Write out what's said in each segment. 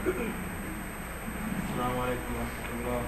السلام عليكم ورحمة الله.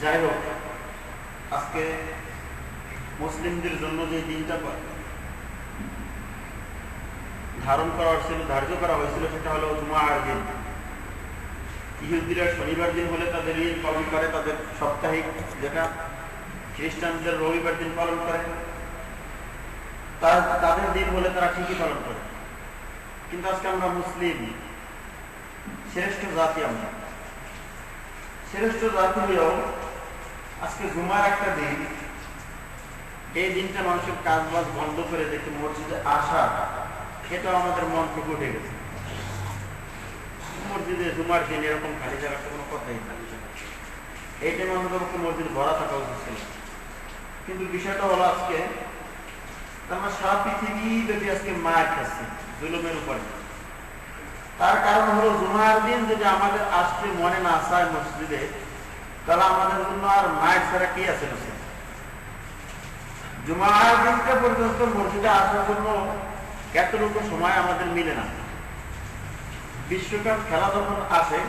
যাই হোক, আজকে মুসলিমদের জন্য যে দিনটা ধারণ করা হয়েছিল, ধার্য করা হয়েছিল, সেটা হলো জুমার দিন। ইহুদিরা শনিবার দিন হলে তাদের ঈদ পালন করে, তাদের সাপ্তাহিক, যেটা খ্রিস্টানদের রবিবার দিন পালন করে, তাদের দিন হলে তারা ঠিকই পালন করে। কিন্তু আজকে আমরা মুসলিম, শ্রেষ্ঠ জাতি, আমরা শ্রেষ্ঠ জাতি হলেও আজকে জুমার একটা দিন, এই দিনটা মানুষের কাজ বাজ বন্ধ করে দেখে মসজিদে আসা, এটাও আমাদের মন থেকে উঠে গেছে। মসজিদে জুমার দিন এরকম খালি জায়গাটা কোনো কথাই না, এই টাইমে আমাদের মসজিদ ভরা থাকা উচিত ছিল। কিন্তু বিষয়টা হলো আজকে আমরা সারা পৃথিবী যদি আজকে মার খাচ্ছি জুলুমের উপরে। তার কারণ হলো জুমার দিন যদি আমাদের আসতে মনে না চায় মসজিদে, তাহলে আমাদের জন্য আর মায়ের ছাড়া কি আছে? জুমার দিনটা পর্যন্ত মসজিদে আসার জন্য এতটুকু সময় আমাদের মিলে না। বিশ্বকাপ খেলা যখন আসে,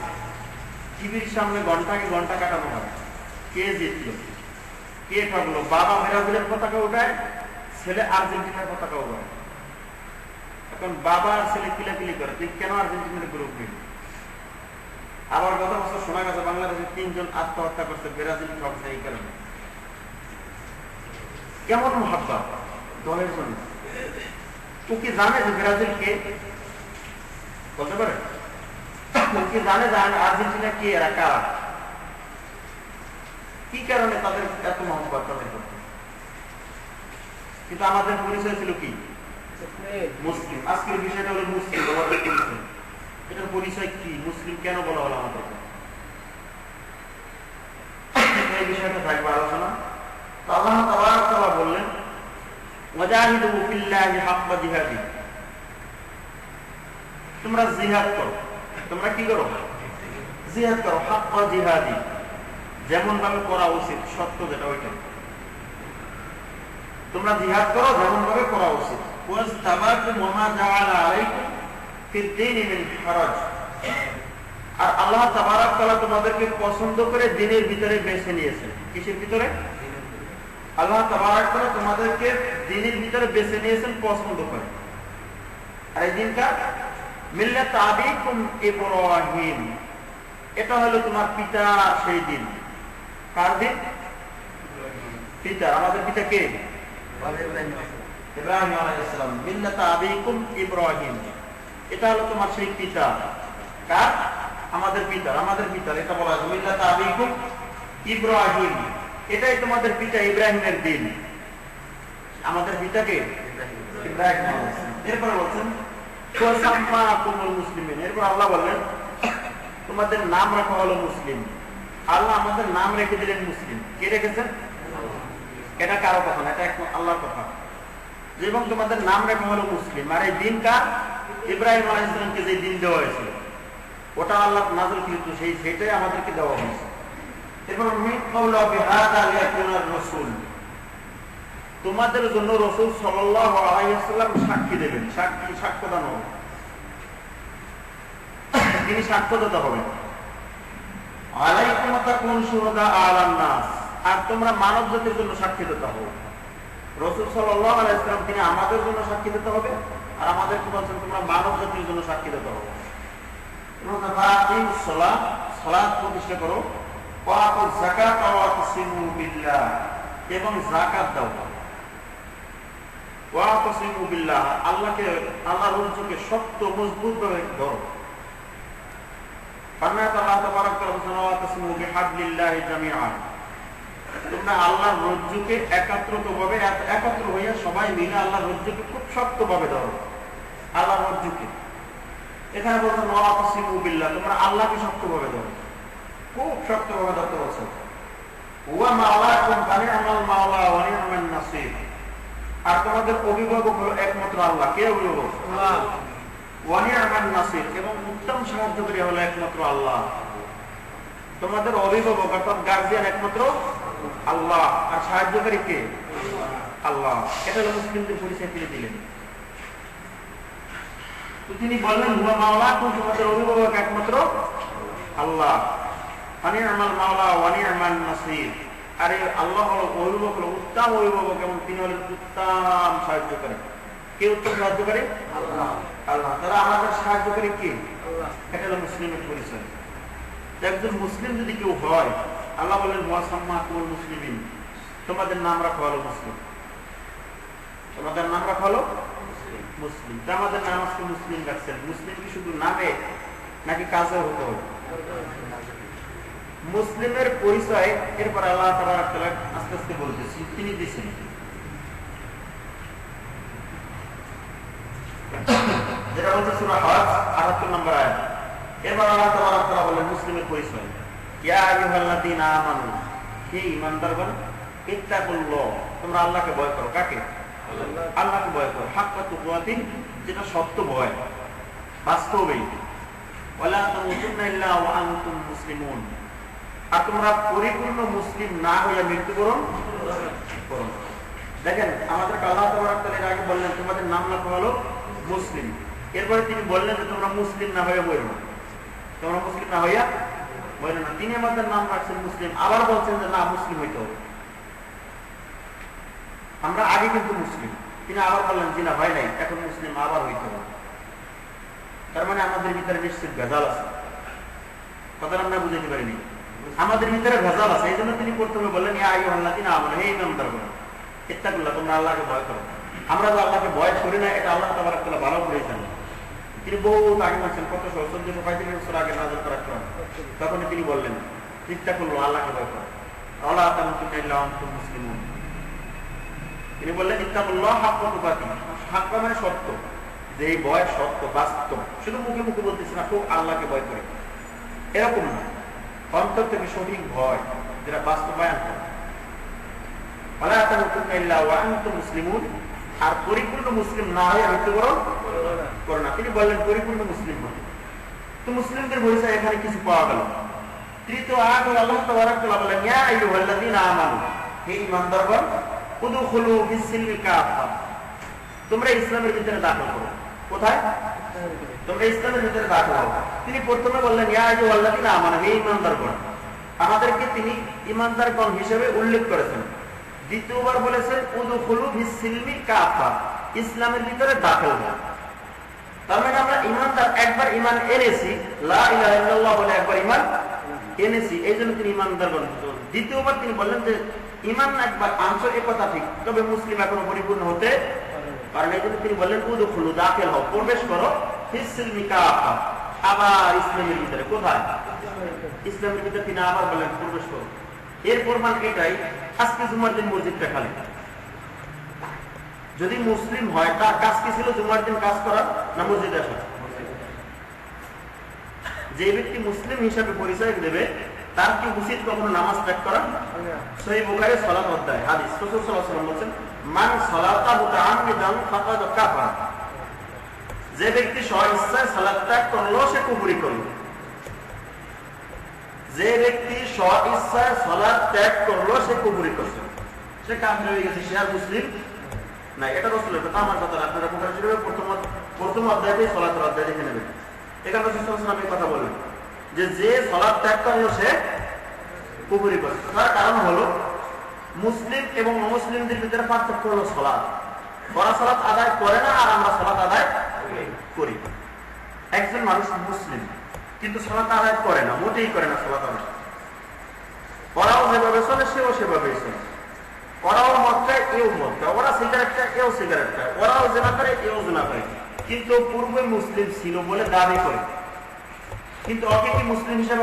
টিভির সামনে ঘন্টাকে ঘন্টা কাটানো হয়, কে জিতলো, কে ঠকলো। বাবা ব্রাজিলের পতাকা উঠায়, ছেলে আর্জেন্টিনার পতাকা উঠায়। এখন বাবা আর ছেলে কিলাকিলি করে, তুই কেন আর্জেন্টিনার গ্রুপ নিবি? আবার গত বছর শোনা গেছে বাংলাদেশে 3 জন আত্মহত্যা করছে ব্রাজিল ঠকছে এই কারণে। কেমন মহাব্বা দলের জন্য? ও কি জানে যে ব্রাজিল কে? বলতে পারে? ও কি জানে যে আর্জেন্টিনা কে, এরা কারা? কি কারণে তাদের এত মহব্বত তাদের করতে? কিন্তু আমাদের পরিচয় ছিল কি? মুসলিম। আজকের বিষয়টা হলো মুসলিম, আমাদের পরিচয়। এটার পরিচয় কি? মুসলিম কেন বলা হলো আমাদেরকে? এই বিষয়টা থাকবে আলোচনা। আল্লাহ তাবারক তাআলা বললেন, ওয়াজাহিদু ফিল্লাহি হাক্কা জিহাদি, তোমরা জিহাদ করো। তোমরা কি করো? জিহাদ করো। হাক্কা জিহাদি, যেমন ভাবে করা উচিত, সত্য যেটা ওইটা। তোমরা জিহাদ করো যেমন ভাবে করা উচিত। ওয়াজতাবাকুম ওয়া জাআলা আলাইকুম ফিদ-দীনি মিন হারাজ, আর আল্লাহ তাবারক তাআলা তোমাদেরকে পছন্দ করে দ্বীনের ভিতরে বেছে নিয়েছেন। কিসের ভিতরে? আল্লাহ তাবারক তাআলা তোমাদেরকে দ্বীনের ভিতরে বেছে নিয়েছেন পছন্দ করে। আর এই দিনটা মিল্লাত আবিকুম ইব্রাহিম, এটা হলো তোমার পিতা সেই দিন। কার দিন? পিতা। আমাদের পিতা কে? ইব্রাহিম আলাইহিস সালাম। মিল্লাত আবিকুম ইব্রাহিম, এটা হলো তোমার সেই পিতা। কার? আমাদের পিতা। আমাদের পিতা, এটা বলা হয় মিল্লাত আবিকুম ইব্রাহিম, এটাই তোমাদের পিতা ইব্রাহিমের দিন। আমাদের পিতাকে ইব্রাহিম আলাইহিস সালাম। এরপর বলছেন ওয়াসাম্মাকুমুল মুসলিমিন, এরপর আল্লাহ বললেন তোমাদের নাম রাখা হলো মুসলিম। আল্লাহ আমাদের নাম রেখে দিলেন মুসলিম। কে রেখেছেন? এটা কারো কথা না, এটা একমাত্র আল্লাহর কথা। এবং তোমাদের নাম রাখা হলো মুসলিম। আর এই দিন কার? ইব্রাহিম আলাইহিস সালামকে যে দিন দেওয়া হয়েছিল, ওটা আল্লাহ নাযিলকৃত, সেটাই আমাদেরকে দেওয়া হয়েছে। এরপর মিন ক্বাউলা বিহাদা লিয়াকুনার রাসূল, তোমাদের জন্য রাসূল সাল্লাল্লাহু আলাইহি ওয়াসাল্লাম সাক্ষী দেবেন। সাক্ষ্যদান হবে, তিনি সাক্ষ্যদাতা হবেন। আলাইকুম তাকুন শুহাদা আলান নাস, আর তোমরা মানব জাতির জন্য সাক্ষীদাতা হও। রাসূল সাল্লাল্লাহু আলাইহি ওয়াসাল্লাম তিনি আমাদের জন্য সাক্ষীদাতা হবে, আর আমাদেরকে বলছেন তোমরা মানব জাতির জন্য সাক্ষীদাতা হও। সালাত প্রতিষ্ঠা করো, যাকাত ওয়া তাসিমু বিল্লাহ, এবং যাকাত দাও। ওয়া তাসিমু বিল্লাহ, আল্লাহকে, আল্লাহর রজ্জুকে শক্ত মজবুত ভাবে ধরো। আল্লাহ তাবারক ওয়া তাআলা ওয়া তাসিমু বিহাবলিল্লাহি জামিআন, তোমরা আল্লাহর রজ্জুকে একত্রিতভাবে একত্র হইয়া সবাই মিলে আল্লাহর রজ্জুকে খুব শক্তভাবে ধরো। আল্লাহর রজ্জুকে এখানে বলছেন ওয়া তাসিমু বিল্লাহ, তোমরা আল্লাহকে শক্তভাবে ধরো, খুব শক্তভাবে ধরতে বলছেন। ওয়া মাওলাকুম ফানি'মাল মাওলা ওয়া নি'মান নাসির, আর তোমাদের অভিভাবক হলো একমাত্র আল্লাহ। কে অভিভাবক? আল্লাহ। ওয়া নি'মান নাসির, এবং উত্তম সাহায্যকারী হলো একমাত্র আল্লাহ। তোমাদের অভিভাবক অর্থাৎ গার্জিয়ান একমাত্র আল্লাহ, আর সাহায্যকারী কে? আল্লাহ। এটা হলো মুসলিমদের পরিচয় তিনি দিলেন। তো তিনি বললেন ওয়া মাওলাকুম, তোমাদের অভিভাবক একমাত্র আল্লাহ। ফানি'মাল মাওলা ওয়া নি'মান নাসির, আর এই আল্লাহ হলো অভিভাবক, হলো উত্তম অভিভাবক, এবং তিনি হলেন উত্তম সাহায্যকারী। কে উত্তম সাহায্যকারী? আল্লাহ। তারা আমাদের সাহায্যকারী কে? এটা হলো মুসলিমের পরিচয়। একজন মুসলিম যদি কেউ হয়, আল্লাহ বলেন ওয়াসাম্মাকুমুল মুসলিমিন, তোমাদের নাম রাখা হলো মুসলিম। তোমাদের নাম রাখা হলো মুসলিম। আমাদের নাম আজকে মুসলিম রাখছেন। মুসলিম কি শুধু নামে নাকি কাজেও হতে হবে? মুসলিমের পরিচয় এরপর আল্লাহ তাআলা আস্তে আস্তে বলতেছি, তিনি দিচ্ছেন। যেটা বলছে সূরা হজ ৭৮ নম্বর আয়াত। এরপর আল্লাহ তাআলা বলেন মুসলিমের পরিচয়, ইয়া আইয়ুহাল্লাযীনা আমানু, হে ঈমানদারগণ, ইত্তাকুল্লাহ, তোমরা আল্লাহকে ভয় করো। কাকে? আল্লাহকে ভয় করো। হাক্কা তুকাতিহ, যেটা সত্য ভয়, বাস্তবেই। ওয়ালা তামুতুন্না ইল্লা ওয়া আনতুম মুসলিমুন, আর তোমরা পরিপূর্ণ মুসলিম না হয়ে মৃত্যুবরণ করো। দেখেন, আমাদের আল্লাহ তাআলা এর আগে বললেন তোমাদের নাম রাখা হলো মুসলিম। এরপরে তিনি বললেন যে তোমরা মুসলিম না হয়ে মরো না, তোমরা মুসলিম না হইয়া মরো না। তিনি আমাদের নাম রাখছেন মুসলিম, আবার বলছেন যে না, মুসলিম হইতে হবে। আমরা আগে কিন্তু মুসলিম, তিনি আবার বললেন যে না হয় নাই, এখন মুসলিম আবার হইতে হবে। তার মানে আমাদের ভিতরে নিশ্চিত ভেজাল আছে। কথাটা আমরা বুঝাইতে পারিনি, আমাদের ভিতরে ভেজাল আছে। এই জন্য তিনি প্রথমে বললেন ইয়া আইয়ুহাল্লাযীনা আমানু, হে ঈমানদারগণ, ইত্তাকুল্লাহ, তোমরা আল্লাহকে ভয় করো। আমরা তো আল্লাহকে ভয় করি না, এটা আল্লাহ তাবারক ওয়া তাআলা ভালো করে জানেন। তিনি বহুত আগে বলছেন, কত 1435 বছর আগে নাযিল করা কোরআন। তখন তিনি বললেন ইত্তাকুল্লাহ, আল্লাহকে ভয় করো, ওয়ালা তামুতুন্না ইল্লা ওয়া আনতুম মুসলিমুন। তিনি বললেন ইত্তাকুল্লাহ হাক্কা তুকাতিহ, হাক্কা মানে সত্য, যে এই ভয় সত্য, বাস্তব। শুধু মুখে মুখে বলতেছি না, খুব আল্লাহকে ভয় করে, এরকম না, অন্তর থেকে সঠিক ভয়, যেটা বাস্তবায়ন করে। ওয়ালা তামুতুন্না ইল্লা ওয়া আনতুম মুসলিমুন, আর পরিপূর্ণ মুসলিম না হয়ে মৃত্যুবরণ করো না। তিনি বললেন পরিপূর্ণ মুসলিম হন। তো মুসলিমদের পরিচয় এখানে কিছু পাওয়া গেল। তৃতীয় আয়াতে আল্লাহ তাবারক ওয়া তাআলা বলেন ইয়া আইয়ুহাল্লাযীনা আমানু, হে ঈমানদারগণ, উদখুলু ফিস-সিলমি কাফা, তোমরা ইসলামের ভিতরে দাখিল করো। কোথায়? তোমরা ইসলামের ভিতরে দাখিল হও। তিনি প্রথমে বললেন ইয়া আইয়ুহাল্লাযীনা আমানু, হে ঈমানদারগণ, আমাদেরকে তিনি ঈমানদারগণ হিসেবে উল্লেখ করেছেন। দ্বিতীয়বার বলেছেন উদখুলু ফিস-সিলমি কাফা, ইসলামের ভিতরে দাখিল হও। তার মানে আমরা ঈমানদার, একবার ঈমান এনেছি, লা ইলাহা ইল্লাল্লাহ বলে একবার ঈমান এনেছি, এইজন্য তিনি ঈমানদারগণ। দ্বিতীয়বার তিনি বললেন যে ঈমান একবার আনছো, এ কথা ঠিক, তবে মুসলিম এখনো পরিপূর্ণ হতে পারে না। এইজন্য তিনি বললেন উদখুলু, দাখিল হও, প্রবেশ করো, ফিস-সিলমি কাফা, আবার ইসলামের ভিতরে। কোথায়? ইসলামের ভিতরে তিনি আবার বললেন প্রবেশ করো। এর প্রমাণ এটাই, আজকে জুমার দিন মসজিদটা খালি। যদি মুসলিম হয়, তার কাজ কি ছিল? জুমার দিন কাজ করা না মসজিদে আসা? যে ব্যক্তি মুসলিম হিসাবে পরিচয় দেবে, তার কি উচিত কখনো নামাজ ত্যাগ করা? সহিহ বুখারী সালাত অধ্যায় হাদিস, রাসূল সাল্লাল্লাহু আলাইহি ওয়াসাল্লাম বলেন মান সালাতা মুতাআম্মিদান ফাকাদ কাফারা, যে ব্যক্তি স্ব-ইচ্ছায় সালাত ত্যাগ করলো সে কুফরি করলো। যে ব্যক্তি স্ব-ইচ্ছায় সালাত ত্যাগ করলো সে কুফরি করছে, সে কাফির হয়ে গেছে, সে আর মুসলিম না। এটা রাসূলের কথা, আমার কথা না। আপনারা বুখারী শরীফের প্রথম অধ্যায়তে সালাতের অধ্যায় দেখে নেবেন। এখানে রাসূল সাল্লাল্লাহু আলাইহি ওয়াসাল্লাম এই কথা বলেন যে সালাত ত্যাগ করলো সে কুফরি করছে। তার কারণ হলো মুসলিম এবং অমুসলিমদের ভিতরে পার্থক্য হলো সালাত। ওরা সালাত আদায় করে না, আর আমরা সালাত আদায় করি। একজন মানুষ মুসলিম কিন্তু সালাত আদায় করে না, মোটেই করে না সালাত আদায়। ওরাও যেভাবে চলে সেও সেভাবেই চলে। ওরাও মদ খায়, এও মদ খায়। ওরা সিগারেট খায়, এও সিগারেট খায়। ওরাও জিনা করে, এও জিনা করে। কিন্তু পূর্বে মুসলিম ছিল বলে দাবি করে, কিন্তু ওকে কি মুসলিম হিসেবে